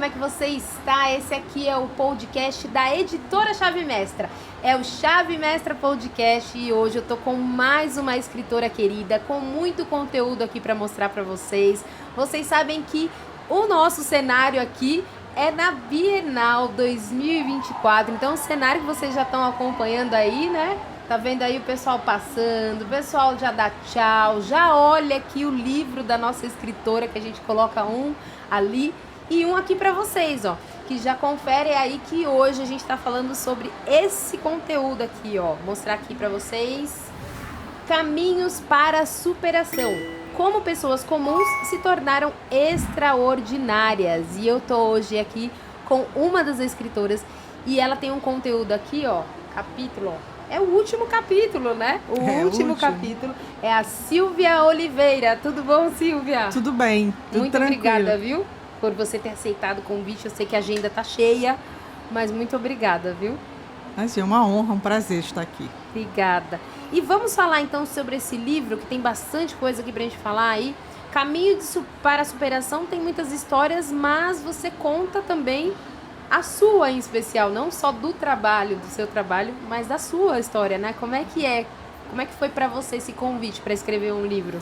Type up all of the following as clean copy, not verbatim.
é que você está? Esse aqui é o podcast da editora Chave Mestra. É o Chave Mestra Podcast e hoje eu tô com mais uma escritora querida, com muito conteúdo aqui para mostrar para vocês. Vocês sabem que o nosso cenário aqui é na Bienal 2024, então o cenário que vocês já estão acompanhando aí, né? Tá vendo aí o pessoal passando, o pessoal já dá tchau, já olha aqui o livro da nossa escritora, que a gente coloca um ali e um aqui pra vocês, ó, que já confere aí que hoje a gente tá falando sobre esse conteúdo aqui, ó, mostrar aqui pra vocês: Caminhos para a Superação, como pessoas comuns se tornaram extraordinárias. E eu tô hoje aqui com uma das escritoras e ela tem um conteúdo aqui, ó, capítulo, ó. É o último capítulo, né? O último capítulo é a Silvia Oliveira. Tudo bom, Silvia? Tudo bem, tudo muito tranquilo. Obrigada, viu? Por você ter aceitado o convite. Eu sei que a agenda tá cheia, mas muito obrigada, viu? Mas é uma honra, um prazer estar aqui. Obrigada. E vamos falar então sobre esse livro, que tem bastante coisa aqui pra gente falar aí. Caminho para a Superação tem muitas histórias, mas você conta também a sua em especial, não só do trabalho, do seu trabalho, mas da sua história, né? Como é que foi para você esse convite para escrever um livro?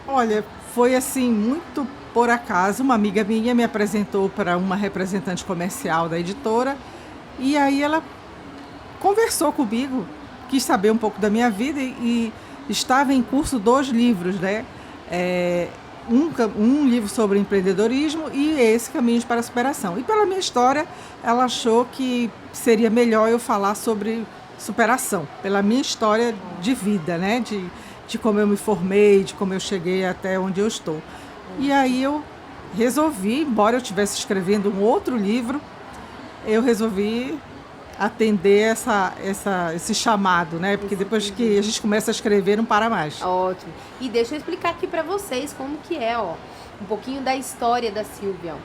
Olha, foi assim, muito por acaso. Uma amiga minha me apresentou para uma representante comercial da editora e aí ela conversou comigo, quis saber um pouco da minha vida e estava em curso 2 livros, né? Um livro sobre empreendedorismo e esse Caminhos para a Superação. E pela minha história, ela achou que seria melhor eu falar sobre superação, pela minha história de vida, né? De como eu me formei, de como eu cheguei até onde eu estou. E aí eu resolvi, embora eu estivesse escrevendo um outro livro, eu resolvi atender esse chamado, né? Porque depois que a gente começa a escrever, não para mais. Ótimo. E deixa eu explicar aqui para vocês como que é, ó, um pouquinho da história da Silvia.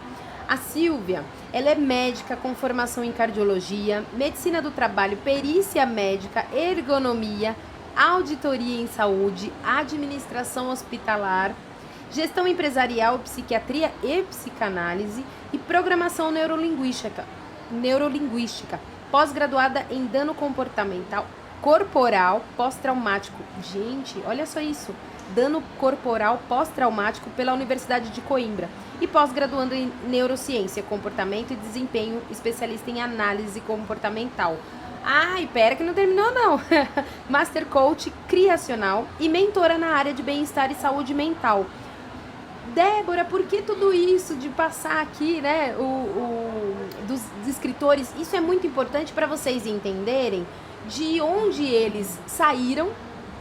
A Silvia, ela é médica com formação em cardiologia, medicina do trabalho, perícia médica, ergonomia, auditoria em saúde, administração hospitalar, gestão empresarial, psiquiatria e psicanálise e programação neurolinguística. Pós-graduada em dano comportamental corporal pós-traumático. Gente, olha só isso. Dano corporal pós-traumático pela Universidade de Coimbra. E pós-graduando em neurociência, comportamento e desempenho, especialista em análise comportamental. Ai, pera que não terminou não. Master Coach criacional e mentora na área de bem-estar e saúde mental. Débora, por que tudo isso de passar aqui, né, dos escritores? Isso é muito importante para vocês entenderem de onde eles saíram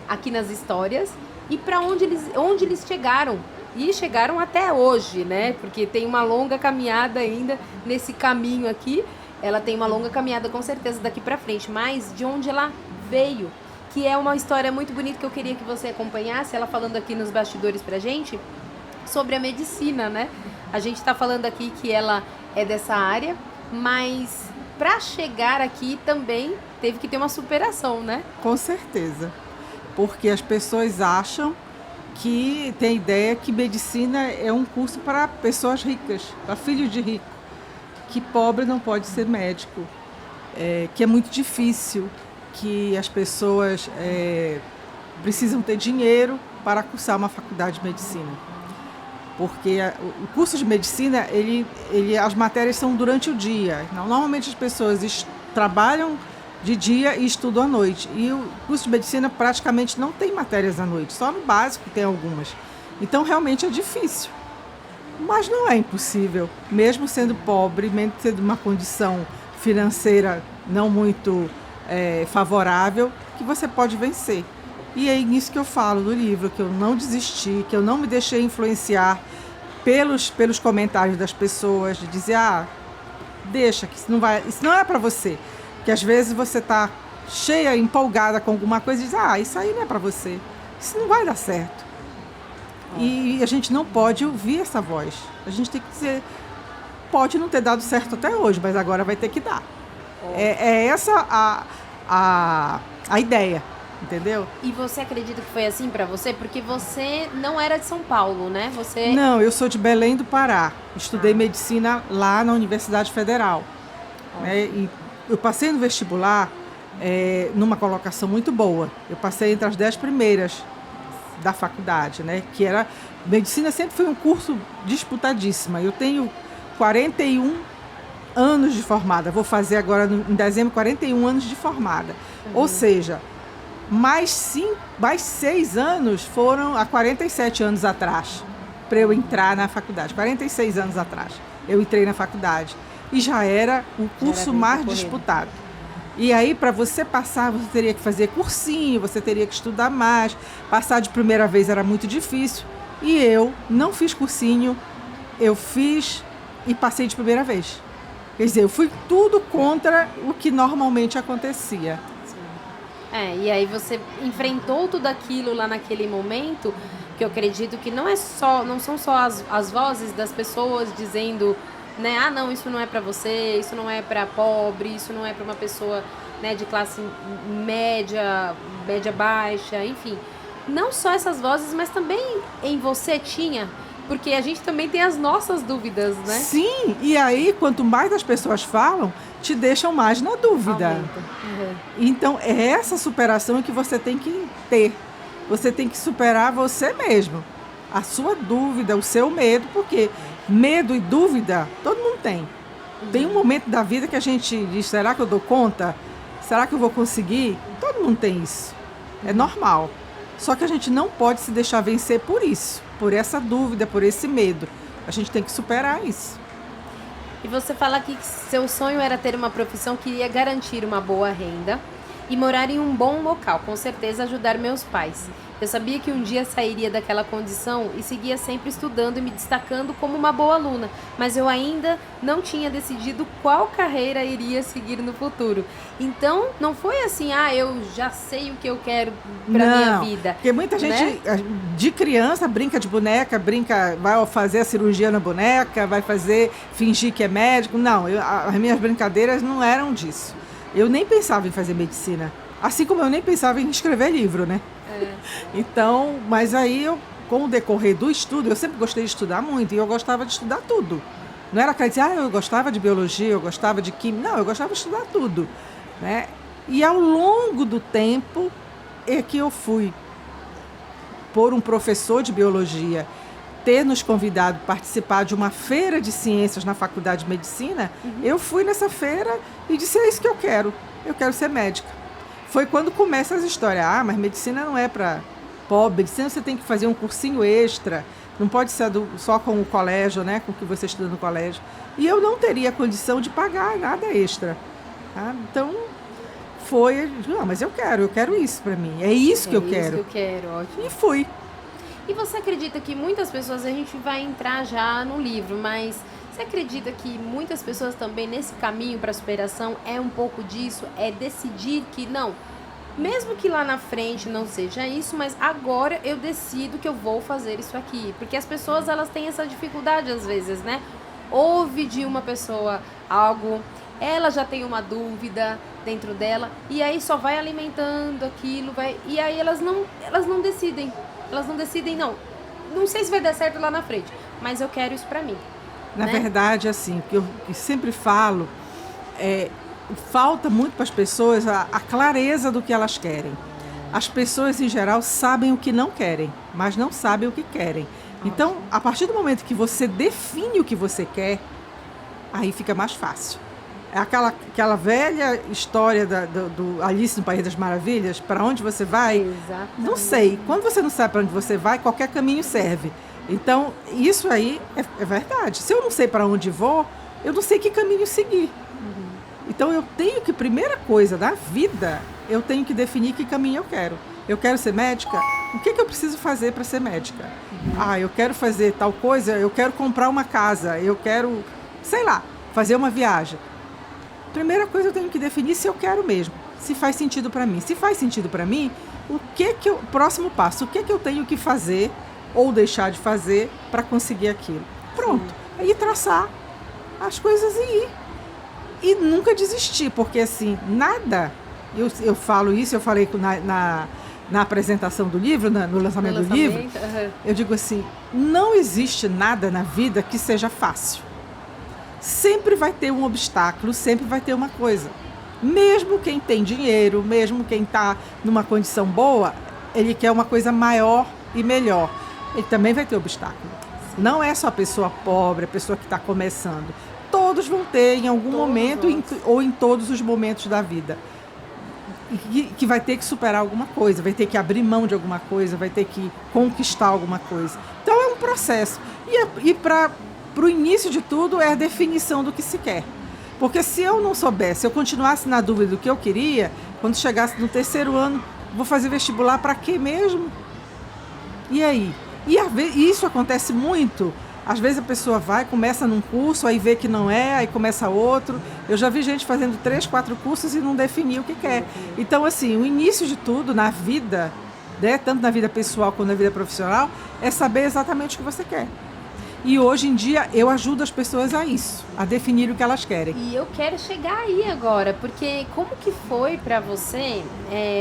aqui nas histórias e para onde eles chegaram. E chegaram até hoje, né? Porque tem uma longa caminhada ainda nesse caminho aqui. Ela tem uma longa caminhada com certeza daqui para frente, mas de onde ela veio, que é uma história muito bonita que eu queria que você acompanhasse, ela falando aqui nos bastidores pra gente sobre a medicina, né? A gente tá falando aqui que ela é dessa área, mas para chegar aqui também teve que ter uma superação, né? Com certeza, porque as pessoas acham que tem a ideia que medicina é um curso para pessoas ricas, para filhos de rico, que pobre não pode ser médico, que é muito difícil, que as pessoas precisam ter dinheiro para cursar uma faculdade de medicina. Porque o curso de medicina, as matérias são durante o dia. Normalmente as pessoas trabalham de dia e estudam à noite. E o curso de medicina praticamente não tem matérias à noite, só no básico tem algumas. Então realmente é difícil. Mas não é impossível, mesmo sendo pobre, mesmo sendo uma condição financeira não muito favorável, que você pode vencer. E é nisso que eu falo do livro, que eu não desisti, que eu não me deixei influenciar pelos comentários das pessoas, de dizer, deixa, que isso não é para você. Que às vezes você está cheia, empolgada com alguma coisa e diz, isso aí não é para você, isso não vai dar certo. E a gente não pode ouvir essa voz. A gente tem que dizer, pode não ter dado certo até hoje, mas agora vai ter que dar. É essa a ideia. entendeu? E você acredita que foi assim pra você? Porque você não era de São Paulo, né? Você... Não, eu sou de Belém do Pará. Estudei medicina lá na Universidade Federal. Né? E eu passei no vestibular numa colocação muito boa. Eu passei entre as 10 primeiras da faculdade, né? Que era... Medicina sempre foi um curso disputadíssima. Eu tenho 41 anos de formada. Vou fazer agora, em dezembro, 41 anos de formada. Ou seja, mais 6 anos foram há 47 anos atrás para eu entrar na faculdade. 46 anos atrás eu entrei na faculdade. E já era o curso mais disputado. E aí, para você passar, você teria que fazer cursinho, você teria que estudar mais. Passar de primeira vez era muito difícil. E eu não fiz cursinho, eu fiz e passei de primeira vez. Quer dizer, eu fui tudo contra o que normalmente acontecia. E aí você enfrentou tudo aquilo lá naquele momento, que eu acredito que não são só as vozes das pessoas dizendo, né, ah, não, isso não é pra você, isso não é pra pobre, isso não é pra uma pessoa, né, de classe média, média baixa, enfim. Não só essas vozes, mas também em você tinha, porque a gente também tem as nossas dúvidas, né? Sim, e aí quanto mais as pessoas falam, te deixam mais na dúvida. Então é essa superação que você tem que ter. Você tem que superar você mesmo. A sua dúvida, o seu medo, porque medo e dúvida todo mundo tem. Tem um momento da vida que a gente diz, será que eu dou conta? Será que eu vou conseguir? Todo mundo tem isso. É normal. Só que a gente não pode se deixar vencer por isso, por essa dúvida, por esse medo. A gente tem que superar isso. E você fala aqui que seu sonho era ter uma profissão que iria garantir uma boa renda e morar em um bom local, com certeza ajudar meus pais. Eu sabia que um dia sairia daquela condição e seguia sempre estudando e me destacando como uma boa aluna, mas eu ainda não tinha decidido qual carreira iria seguir no futuro. Então, não foi assim, eu já sei o que eu quero para minha vida. Porque muita gente, de criança, brinca de boneca, vai fazer a cirurgia na boneca, vai fingir que é médico. Não, as minhas brincadeiras não eram disso. Eu nem pensava em fazer medicina. Assim como eu nem pensava em escrever livro, né? Então, mas aí com o decorrer do estudo, eu sempre gostei de estudar muito e eu gostava de estudar tudo. Não era aquela dizer, eu gostava de biologia, eu gostava de química. Não, eu gostava de estudar tudo, né? E ao longo do tempo é que eu fui, por um professor de biologia, ter nos convidado a participar de uma feira de ciências na Faculdade de Medicina, eu fui nessa feira e disse, é isso que eu quero ser médica. Foi quando começa as histórias, mas medicina não é para pobre, medicina você tem que fazer um cursinho extra, não pode ser só com o colégio, né, com o que você estuda no colégio. E eu não teria condição de pagar nada extra. Tá? Então, mas eu quero isso para mim, é isso que eu quero. É isso que eu quero, ótimo. E fui. E você acredita que muitas pessoas, a gente vai entrar já no livro, mas você acredita que muitas pessoas também nesse caminho para a superação é um pouco disso, é decidir que não, mesmo que lá na frente não seja isso, mas agora eu decido que eu vou fazer isso aqui, porque as pessoas elas têm essa dificuldade às vezes, né? Ouve de uma pessoa algo, ela já tem uma dúvida dentro dela e aí só vai alimentando aquilo, e aí elas não decidem, não sei se vai dar certo lá na frente, mas eu quero isso para mim. Na verdade, assim, o que eu sempre falo, falta muito para as pessoas a clareza do que elas querem. As pessoas, em geral, sabem o que não querem, mas não sabem o que querem. Então, a partir do momento que você define o que você quer, aí fica mais fácil. É aquela velha história do Alice no País das Maravilhas, para onde você vai? Exatamente. Não sei. Quando você não sabe para onde você vai, qualquer caminho serve. Então, isso aí é verdade. Se eu não sei para onde vou, eu não sei que caminho seguir. Então, eu tenho que, primeira coisa da vida, eu tenho que definir que caminho eu quero. Eu quero ser médica? O que eu preciso fazer para ser médica? Eu quero fazer tal coisa, eu quero comprar uma casa, eu quero, sei lá, fazer uma viagem. Primeira coisa, eu tenho que definir se eu quero mesmo, se faz sentido para mim. Se faz sentido para mim, próximo passo, o que eu tenho que fazer ou deixar de fazer para conseguir aquilo. Pronto. Aí traçar as coisas e ir. E nunca desistir, porque assim, nada eu falo isso, eu falei na apresentação do livro, no lançamento do livro, eu digo assim, não existe nada na vida que seja fácil. Sempre vai ter um obstáculo, sempre vai ter uma coisa. Mesmo quem tem dinheiro, mesmo quem está numa condição boa, ele quer uma coisa maior e melhor. Ele também vai ter obstáculo. Não é só a pessoa pobre, a pessoa que está começando. Todos vão ter em algum momento ou em todos os momentos da vida. Que vai ter que superar alguma coisa, vai ter que abrir mão de alguma coisa, vai ter que conquistar alguma coisa. Então é um processo. E para o início de tudo é a definição do que se quer. Porque se eu não soubesse, se eu continuasse na dúvida do que eu queria, quando chegasse no 3º ano, vou fazer vestibular para quê mesmo? E aí? E isso acontece muito. Às vezes a pessoa começa num curso, aí vê que não é, aí começa outro. Eu já vi gente fazendo 3, 4 cursos e não definiu o que quer. Então, assim, o início de tudo na vida, né, tanto na vida pessoal quanto na vida profissional, é saber exatamente o que você quer. E hoje em dia eu ajudo as pessoas a isso, a definir o que elas querem. E eu quero chegar aí agora, porque como que foi pra você?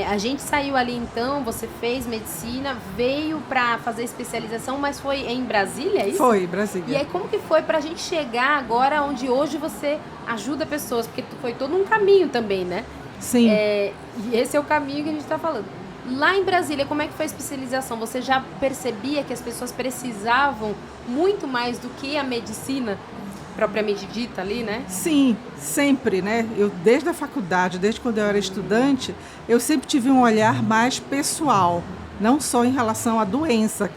A gente saiu ali então, você fez medicina, veio pra fazer especialização, mas foi em Brasília, é isso? Foi, em Brasília. E aí como que foi pra gente chegar agora onde hoje você ajuda pessoas? Porque foi todo um caminho também, né? Sim. E esse é o caminho que a gente tá falando. Lá em Brasília, como é que foi a especialização? Você já percebia que as pessoas precisavam muito mais do que a medicina propriamente dita ali, né? Sim, sempre, né? Eu, desde a faculdade, desde quando eu era estudante, eu sempre tive um olhar mais pessoal, não só em relação à doença,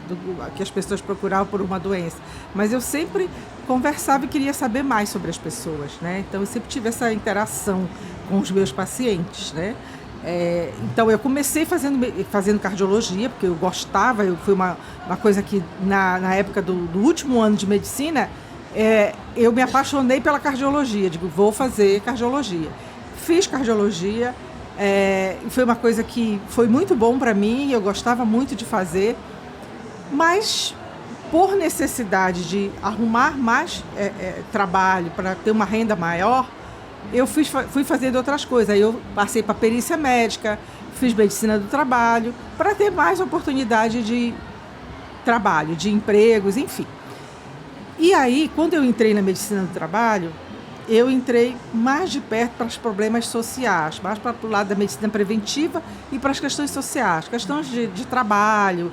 que as pessoas procuravam por uma doença, mas eu sempre conversava e queria saber mais sobre as pessoas, né? Então eu sempre tive essa interação com os meus pacientes, né? Então eu comecei fazendo cardiologia, porque eu gostava, foi uma coisa que na época do último ano de medicina, eu me apaixonei pela cardiologia, digo, vou fazer cardiologia. Fiz cardiologia, foi uma coisa que foi muito bom para mim, eu gostava muito de fazer, mas por necessidade de arrumar mais trabalho para ter uma renda maior, eu fui fazendo outras coisas. Aí eu passei para perícia médica, fiz medicina do trabalho, para ter mais oportunidade de trabalho, de empregos, enfim. E aí, quando eu entrei na medicina do trabalho, eu entrei mais de perto para os problemas sociais, mais para o lado da medicina preventiva e para as questões sociais, questões de trabalho,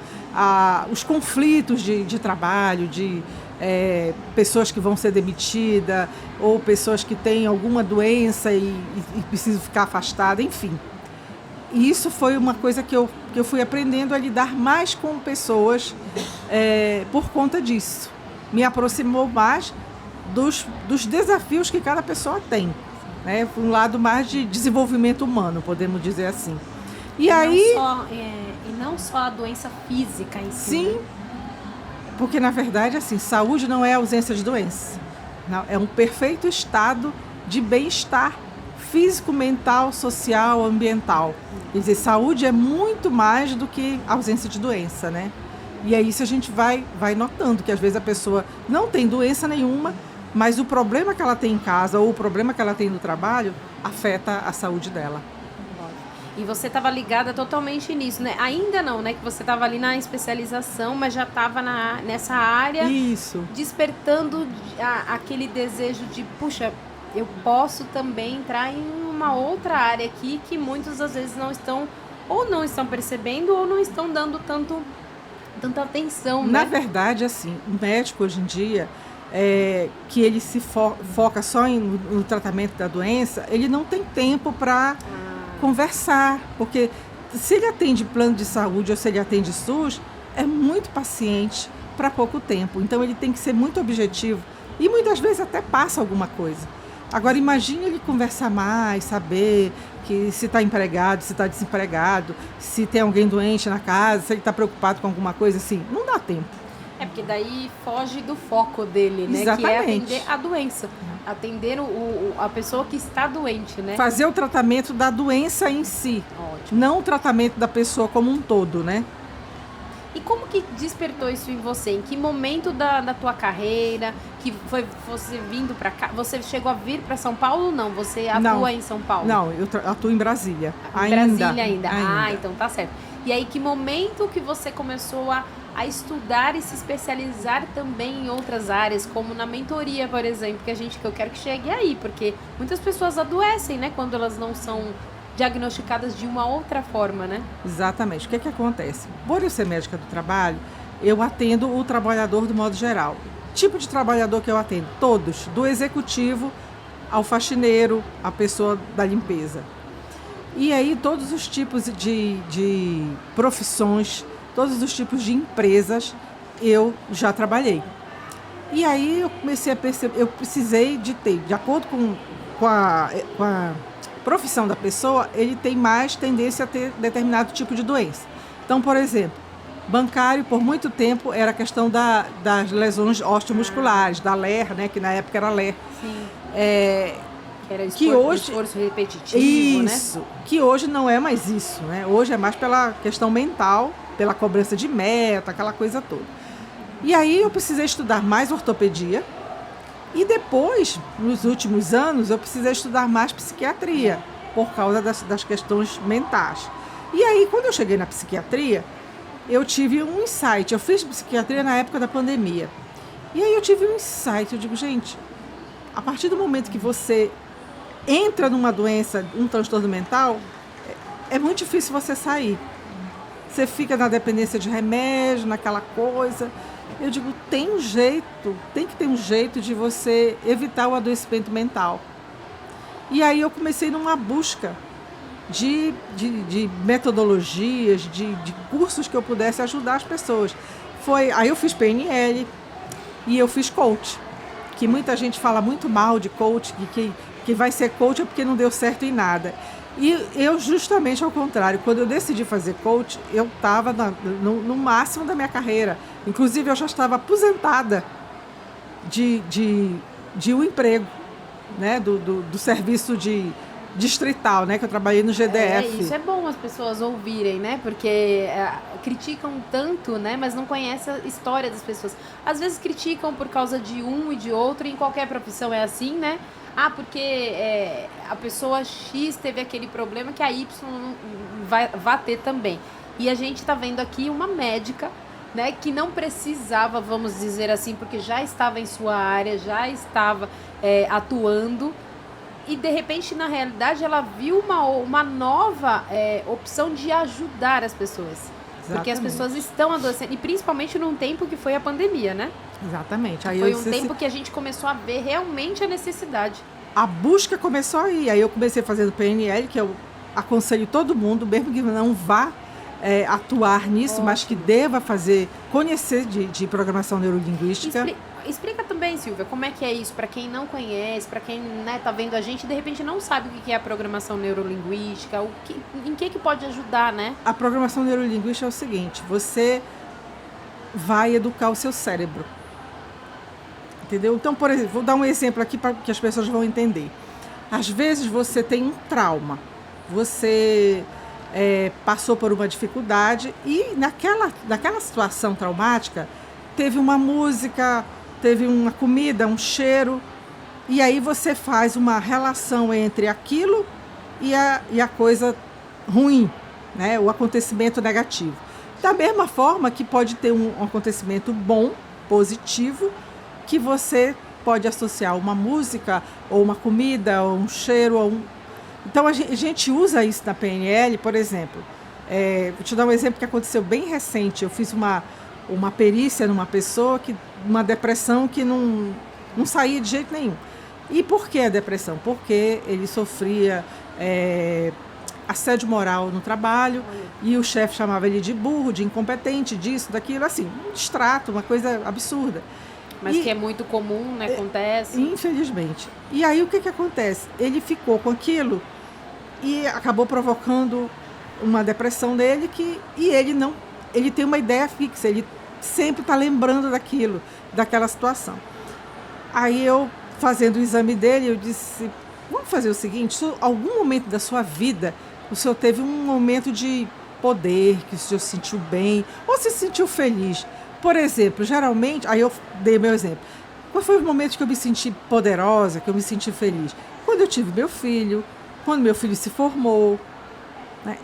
os conflitos de trabalho, de pessoas que vão ser demitidas ou pessoas que têm alguma doença e precisam ficar afastadas, enfim. E isso foi uma coisa que eu fui aprendendo a lidar mais com pessoas por conta disso. Me aproximou mais dos desafios que cada pessoa tem, né? Um lado mais de desenvolvimento humano, podemos dizer assim. E não só a doença física em si. Sim, porque na verdade assim, saúde não é ausência de doença, não, é um perfeito estado de bem-estar físico, mental, social, ambiental. Quer dizer, saúde é muito mais do que ausência de doença, né? E é isso a gente vai notando, que às vezes a pessoa não tem doença nenhuma, mas o problema que ela tem em casa ou o problema que ela tem no trabalho afeta a saúde dela. E você estava ligada totalmente nisso, né? Ainda não, né? Que você estava ali na especialização, mas já estava nessa área. Isso. Despertando aquele desejo de, puxa, eu posso também entrar em uma outra área aqui que muitos às vezes não estão percebendo ou não estão dando tanta atenção, né? Na verdade, assim, o médico hoje em dia, que ele se foca só no tratamento da doença, ele não tem tempo para conversar, porque se ele atende plano de saúde ou se ele atende SUS, é muito paciente para pouco tempo. Então ele tem que ser muito objetivo e muitas vezes até passa alguma coisa. Agora imagine ele conversar mais, saber que se está empregado, se está desempregado, se tem alguém doente na casa, se ele está preocupado com alguma coisa assim, não dá tempo. Porque daí foge do foco dele, né? Exatamente. Que é atender a doença, atender a pessoa que está doente, né? Fazer o tratamento da doença em si, Ótimo. não o tratamento da pessoa como um todo, né? E como que despertou isso em você? Em que momento da tua carreira que foi você vindo para cá? Você chegou a vir para São Paulo ou não? Você atua em São Paulo? Não, eu atuo em Brasília. Em Brasília ainda. Ah, então tá certo. E aí, que momento que você começou a estudar e se especializar também em outras áreas, como na mentoria, por exemplo, que eu quero que chegue aí, porque muitas pessoas adoecem, né, quando elas não são diagnosticadas de uma outra forma, né? Exatamente. O que é que acontece? Por eu ser médica do trabalho, eu atendo o trabalhador do modo geral. Tipo de trabalhador que eu atendo? Todos, do executivo ao faxineiro, a pessoa da limpeza. E aí todos os tipos de profissões, todos os tipos de empresas eu já trabalhei. E aí eu comecei a perceber, eu precisei de ter, de acordo com a profissão da pessoa, ele tem mais tendência a ter determinado tipo de doença. Então, por exemplo, bancário, por muito tempo, era a questão das lesões osteomusculares, da LER, né, que na época era LER. Sim. Era esforço repetitivo, isso, né? Que hoje não é mais isso, né? Hoje é mais pela questão mental, pela cobrança de meta, aquela coisa toda. E aí eu precisei estudar mais ortopedia e depois, nos últimos anos, eu precisei estudar mais psiquiatria por causa das questões mentais. E aí, quando eu cheguei na psiquiatria, eu tive um insight. Eu fiz psiquiatria na época da pandemia. E aí eu tive um insight. Eu digo, gente, a partir do momento que você entra numa doença, um transtorno mental, é muito difícil você sair. Você fica na dependência de remédio, naquela coisa. Eu digo, tem que ter um jeito de você evitar o adoecimento mental. E aí eu comecei numa busca de metodologias, de cursos que eu pudesse ajudar as pessoas. Aí eu fiz PNL e eu fiz coach, que muita gente fala muito mal de coach, que vai ser coach é porque não deu certo em nada. E eu, justamente ao contrário, quando eu decidi fazer coach, eu estava no máximo da minha carreira. Inclusive, eu já estava aposentada de um emprego, né, do serviço distrital, né, que eu trabalhei no GDF. Isso é bom as pessoas ouvirem, né, porque criticam tanto, né, mas não conhecem a história das pessoas. Às vezes criticam por causa de um e de outro, em qualquer profissão é assim, né? Ah, porque a pessoa X teve aquele problema que a Y vai ter também. E a gente está vendo aqui uma médica, né, que não precisava, vamos dizer assim, porque já estava em sua área, já estava atuando, e de repente, na realidade, ela viu uma nova opção de ajudar as pessoas. Exatamente. Porque as pessoas estão adoecendo, e principalmente num tempo que foi a pandemia, né? Exatamente. Aí foi um tempo que a gente começou a ver realmente a necessidade. A busca começou aí eu comecei fazendo PNL, que eu aconselho todo mundo, mesmo que não vá atuar nisso, ótimo, mas que deva conhecer de programação neurolinguística. Explica também, Silvia, como é que é isso, para quem não conhece, para quem, né, tá vendo a gente e de repente não sabe o que é a programação neurolinguística, em que pode ajudar, né? A programação neurolinguística é o seguinte, você vai educar o seu cérebro. Entendeu? Então, por exemplo, vou dar um exemplo aqui para que as pessoas vão entender. Às vezes você tem um trauma, você passou por uma dificuldade e naquela situação traumática teve uma música, teve uma comida, um cheiro, e aí você faz uma relação entre aquilo e a coisa ruim, né? O acontecimento negativo. Da mesma forma que pode ter um acontecimento bom, positivo, que você pode associar uma música, ou uma comida, ou um cheiro. Então, a gente usa isso na PNL, por exemplo. Vou te dar um exemplo que aconteceu bem recente. Eu fiz uma perícia numa pessoa, uma depressão que não saía de jeito nenhum. E por que a depressão? Porque ele sofria assédio moral no trabalho, e o chefe chamava ele de burro, de incompetente, disso, daquilo, assim, um distrato, uma coisa absurda. Mas que é muito comum, né? Acontece. Infelizmente. E aí o que acontece? Ele ficou com aquilo e acabou provocando uma depressão nele e ele tem uma ideia fixa, ele sempre está lembrando daquela situação. Aí eu, fazendo o exame dele, eu disse, vamos fazer o seguinte, algum momento da sua vida, o senhor teve um momento de poder, que o senhor se sentiu bem, ou se sentiu feliz. Por exemplo, geralmente, aí eu dei meu exemplo. Qual foi o momento que eu me senti poderosa, que eu me senti feliz? Quando eu tive meu filho, quando meu filho se formou, né?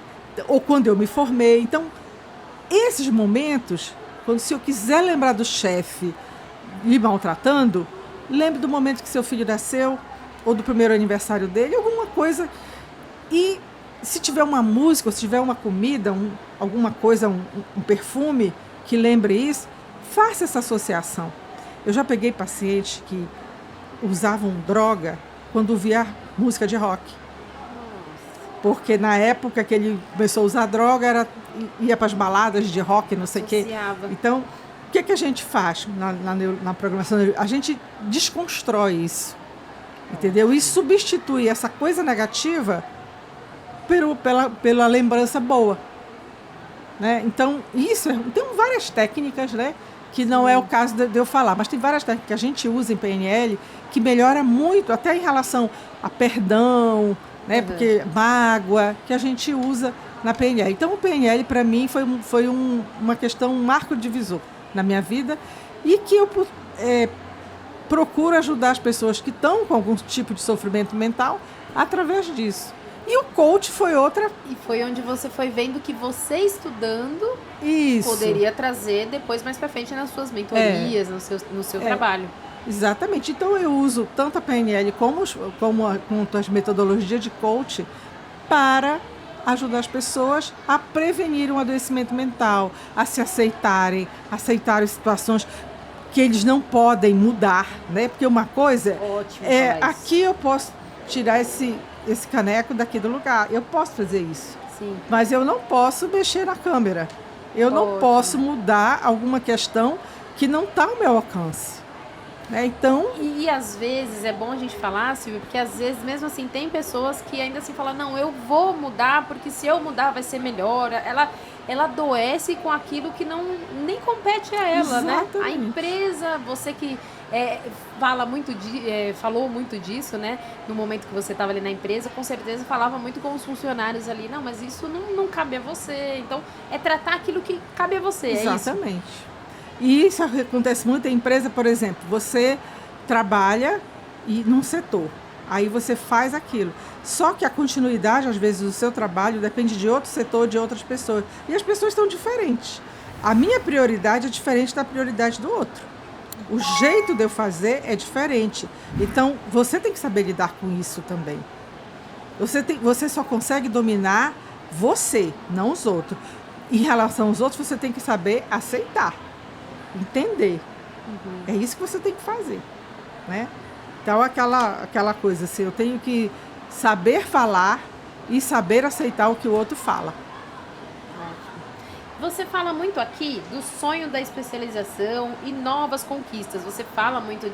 Ou quando eu me formei. Então, esses momentos, se eu quiser lembrar do chefe lhe maltratando, lembre do momento que seu filho nasceu, ou do primeiro aniversário dele, alguma coisa. E se tiver uma música, ou se tiver uma comida, alguma coisa, um perfume que lembre isso, faça essa associação. Eu já peguei pacientes que usavam droga quando via música de rock. Porque na época que ele começou a usar droga, ia para as baladas de rock, não sei o quê. Então, o que a gente faz na programação? A gente desconstrói isso, entendeu? E substitui essa coisa negativa pela lembrança boa. Né? Então, tem várias técnicas, né? Que não é o caso de eu falar, mas tem várias técnicas que a gente usa em PNL que melhora muito, até em relação a perdão, né? Porque mágoa, que a gente usa na PNL. Então, o PNL, para mim, foi uma questão, um marco divisor na minha vida, e que eu procuro ajudar as pessoas que estão com algum tipo de sofrimento mental através disso. E o coach foi outra... E foi onde você foi vendo que você estudando poderia trazer depois mais para frente nas suas mentorias, no seu trabalho. Exatamente. Então eu uso tanto a PNL como as metodologias de coach para ajudar as pessoas a prevenir um adoecimento mental, a se aceitarem situações que eles não podem mudar, né? Porque uma coisa aqui eu posso tirar esse caneco daqui do lugar. Eu posso fazer isso. Sim. Mas eu não posso mexer na câmera. Eu não posso mudar alguma questão que não está ao meu alcance. Né? Então... E às vezes é bom a gente falar, Silvia, porque às vezes mesmo assim tem pessoas que ainda assim falam, não, eu vou mudar porque se eu mudar vai ser melhor. Ela adoece com aquilo que nem compete a ela, exatamente. Né? A empresa, você que falou muito disso, né? No momento que você estava ali na empresa, com certeza falava muito com os funcionários ali, não, mas isso não cabe a você. Então, é tratar aquilo que cabe a você, exatamente. E isso acontece muito em empresa, por exemplo, você trabalha num setor, aí você faz aquilo. Só que a continuidade, às vezes, do seu trabalho depende de outro setor, de outras pessoas. E as pessoas estão diferentes. A minha prioridade é diferente da prioridade do outro. O jeito de eu fazer é diferente. Então, você tem que saber lidar com isso também. Você só consegue dominar você, não os outros. Em relação aos outros, você tem que saber aceitar, entender. É isso que você tem que fazer, né? Então, aquela coisa assim, eu tenho que saber falar e saber aceitar o que o outro fala. Você fala muito aqui do sonho da especialização e novas conquistas. Você fala muito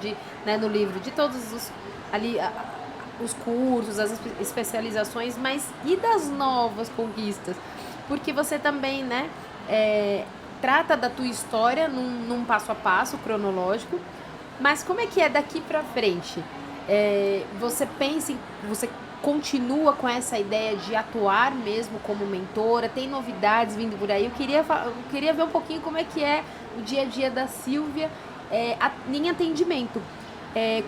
no livro de todos os cursos, as especializações, mas e das novas conquistas? Porque você também, né, trata da tua história num passo a passo cronológico, mas como é que é daqui para frente? Você continua com essa ideia de atuar mesmo como mentora? Tem novidades vindo por aí? Eu queria ver um pouquinho como é que é o dia a dia da Silvia em atendimento.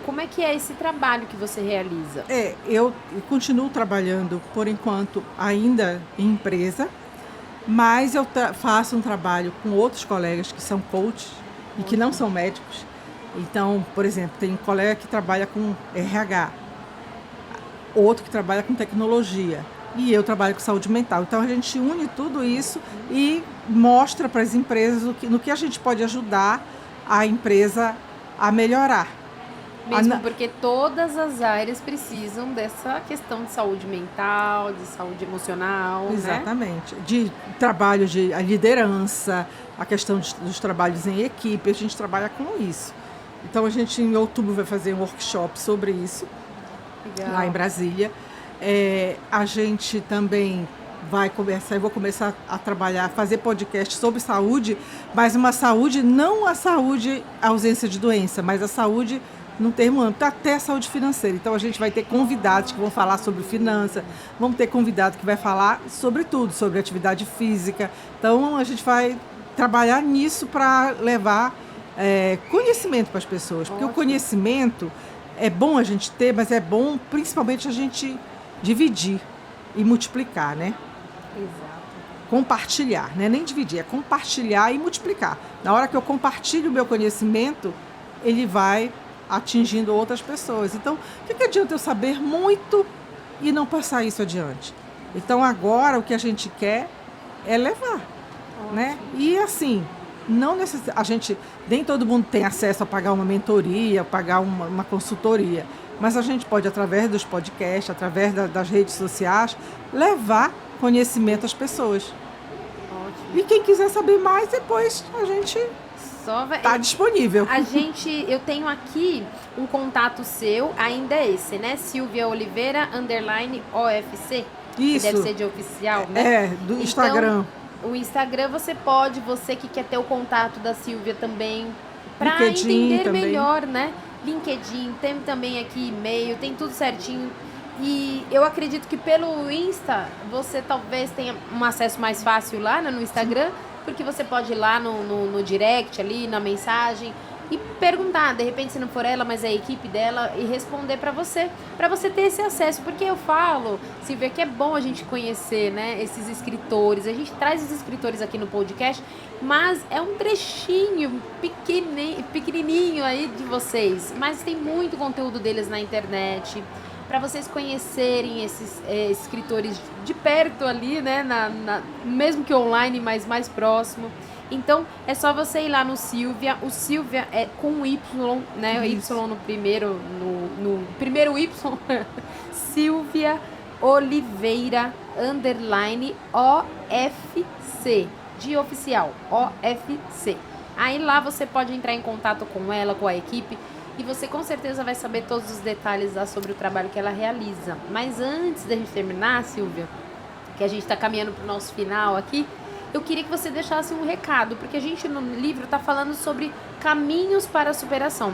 Como é que é esse trabalho que você realiza? Eu continuo trabalhando, por enquanto, ainda em empresa, mas eu faço um trabalho com outros colegas que são coaches e que não são médicos. Então, por exemplo, tem um colega que trabalha com RH, outro que trabalha com tecnologia, e eu trabalho com saúde mental. Então, a gente une tudo isso e mostra para as empresas no que a gente pode ajudar a empresa a melhorar. Mesmo porque todas as áreas precisam dessa questão de saúde mental, de saúde emocional. Exatamente. Né? De trabalho de liderança, a questão dos trabalhos em equipe, a gente trabalha com isso. Então, a gente, em outubro, vai fazer um workshop sobre isso. Legal. Lá em Brasília. A gente também eu vou começar a trabalhar, fazer podcast sobre saúde, mas uma saúde, não a saúde, a ausência de doença, mas a saúde num termo amplo, até saúde financeira. Então a gente vai ter convidados que vão falar sobre finança, vamos ter convidado que vai falar sobre tudo, sobre atividade física. Então a gente vai trabalhar nisso para levar conhecimento para as pessoas. Porque o conhecimento é bom a gente ter, mas é bom principalmente a gente dividir e multiplicar, né? Exato. Compartilhar, né? Nem dividir, é compartilhar e multiplicar. Na hora que eu compartilho o meu conhecimento, ele vai atingindo outras pessoas. Então, o que adianta eu saber muito e não passar isso adiante? Então, agora o que a gente quer é levar, né? E assim, não a gente, nem todo mundo tem acesso a pagar uma mentoria, pagar uma consultoria, mas a gente pode, através dos podcasts, através das redes sociais, levar conhecimento às pessoas. Ótimo. E quem quiser saber mais, depois a gente está disponível. Eu tenho aqui um contato seu, ainda é esse, né? Silvia Oliveira, _OFC. Isso. Que deve ser de oficial, né? Do Instagram. O Instagram você que quer ter o contato da Silvia também, para LinkedIn entender também. melhor, né? LinkedIn, tem também aqui e-mail, tem tudo certinho. E eu acredito que pelo Insta, você talvez tenha um acesso mais fácil lá, né, no Instagram, porque você pode ir lá no direct ali, na mensagem, e perguntar, de repente se não for ela, mas é a equipe dela, e responder para você ter esse acesso, porque eu falo, Silvia, que é bom a gente conhecer, né, esses escritores, a gente traz os escritores aqui no podcast, mas é um trechinho pequenininho aí de vocês, mas tem muito conteúdo deles na internet, para vocês conhecerem esses escritores de perto ali, né, mesmo que online, mas mais próximo. Então, é só você ir lá no Silvia. O Silvia é com Y, né? Isso. Y no primeiro, no primeiro Y. Silvia Oliveira, _OFC. De oficial, OFC. Aí lá você pode entrar em contato com ela, com a equipe. E você com certeza vai saber todos os detalhes lá sobre o trabalho que ela realiza. Mas antes da gente terminar, Silvia, que a gente está caminhando para o nosso final aqui, eu queria que você deixasse um recado, porque a gente no livro está falando sobre caminhos para a superação.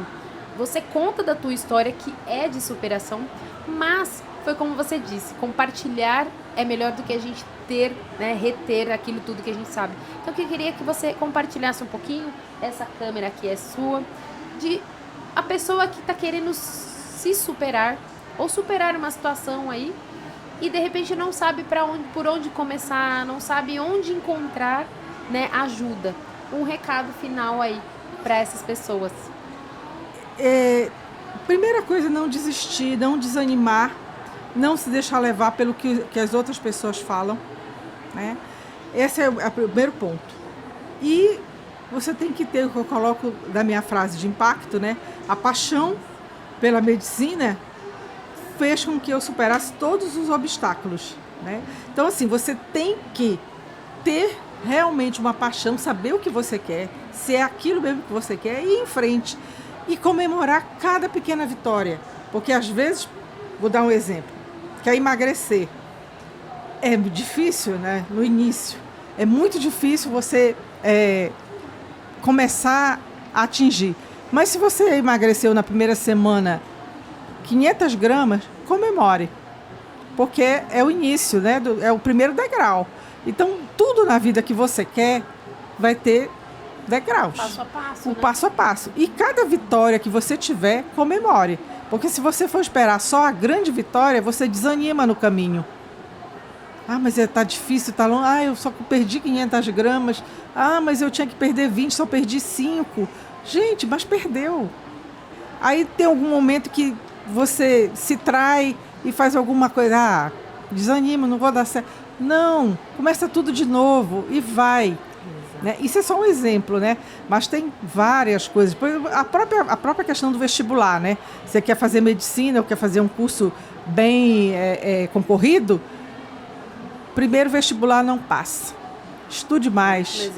Você conta da tua história que é de superação, mas foi como você disse, compartilhar é melhor do que a gente ter, né, reter aquilo tudo que a gente sabe. Então eu queria que você compartilhasse um pouquinho, essa câmera aqui é sua, de a pessoa que está querendo se superar ou superar uma situação aí e de repente não sabe por onde começar, não sabe onde encontrar, né, ajuda. Um recado final aí para essas pessoas. Primeira coisa, não desistir, não desanimar, não se deixar levar pelo que as outras pessoas falam, né? Esse é o primeiro ponto. E você tem que ter, o que eu coloco da minha frase de impacto, né? A paixão pela medicina fez com que eu superasse todos os obstáculos, né? Então, assim, você tem que ter realmente uma paixão, saber o que você quer, se é aquilo mesmo que você quer, e ir em frente. E comemorar cada pequena vitória. Porque, às vezes, vou dar um exemplo, quer emagrecer. É difícil, né? No início. É muito difícil você começar a atingir. Mas se você emagreceu na primeira semana 500 gramas, comemore. Porque é o início, né? É o primeiro degrau. Então, tudo na vida que você quer vai ter degraus. Passo a passo, o né? passo a passo. E cada vitória que você tiver, comemore. Porque se você for esperar só a grande vitória, você desanima no caminho. Ah, mas tá difícil, tá longe. Ah, eu só perdi 500 gramas. Ah, mas eu tinha que perder 20, só perdi 5. Gente, mas perdeu. Aí tem algum momento que você se trai e faz alguma coisa. Desanima, não vou dar certo. Não, começa tudo de novo e vai. Né? Isso é só um exemplo, né? Mas tem várias coisas. A própria questão do vestibular, né? Você quer fazer medicina ou quer fazer um curso bem concorrido, primeiro vestibular não passa. Estude mais.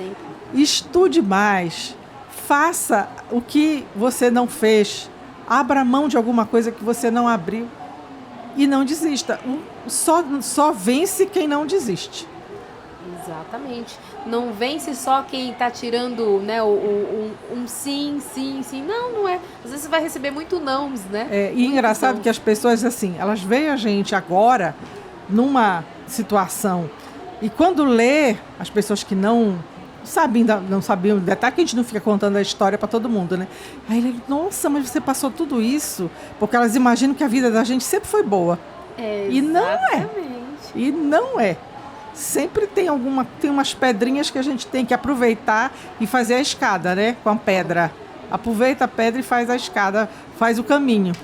Estude mais. Faça o que você não fez. Abra mão de alguma coisa que você não abriu. E não desista. Só vence quem não desiste. Exatamente. Não vence só quem tá tirando, né, um sim, sim, sim. Não, não é. Às vezes você vai receber muito nãos, né? E engraçado nãos. que as pessoas, assim, elas veem a gente agora numa situação. E quando lê, as pessoas que não sabiam, até que a gente não fica contando a história para todo mundo, né? Aí ele, nossa, mas você passou tudo isso? Porque elas imaginam que a vida da gente sempre foi boa. E não é. Exatamente. E não é. Sempre tem umas pedrinhas que a gente tem que aproveitar e fazer a escada, né? Com a pedra. Aproveita a pedra e faz a escada, faz o caminho.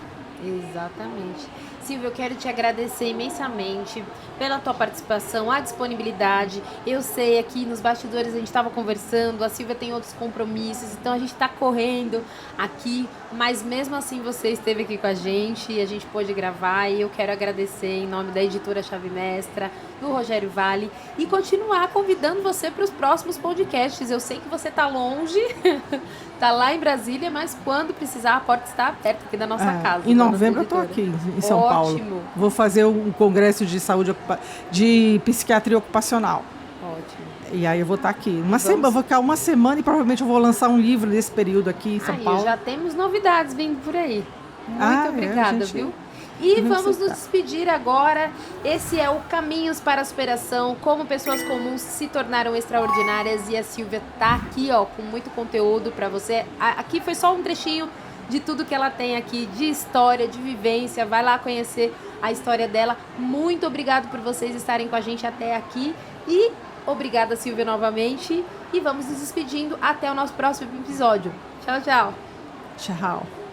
Exatamente. Silvia, eu quero te agradecer imensamente pela tua participação, a disponibilidade. Eu sei, aqui nos bastidores a gente estava conversando, a Silvia tem outros compromissos, então a gente está correndo aqui, mas mesmo assim você esteve aqui com a gente e a gente pôde gravar, e eu quero agradecer em nome da editora Chave Mestra, do Rogério Vale, e continuar convidando você para os próximos podcasts. Eu sei que você está longe, está lá em Brasília, mas quando precisar a porta está aberta aqui da nossa casa. Em novembro eu estou aqui em São Paulo. Vou fazer um congresso de saúde, de psiquiatria ocupacional. Ótimo. E aí eu vou estar aqui. Vou ficar uma semana e provavelmente eu vou lançar um livro nesse período aqui em São Paulo. Já temos novidades vindo por aí. Muito obrigada, viu? E vamos nos despedir agora. Esse é o Caminhos para a Superação, como pessoas comuns se tornaram extraordinárias, e a Silvia tá aqui, ó, com muito conteúdo para você. Aqui foi só um trechinho de tudo que ela tem aqui, de história, de vivência. Vai lá conhecer a história dela. Muito obrigado por vocês estarem com a gente até aqui. E obrigada, Silvia, novamente. E vamos nos despedindo até o nosso próximo episódio. Tchau, tchau. Tchau.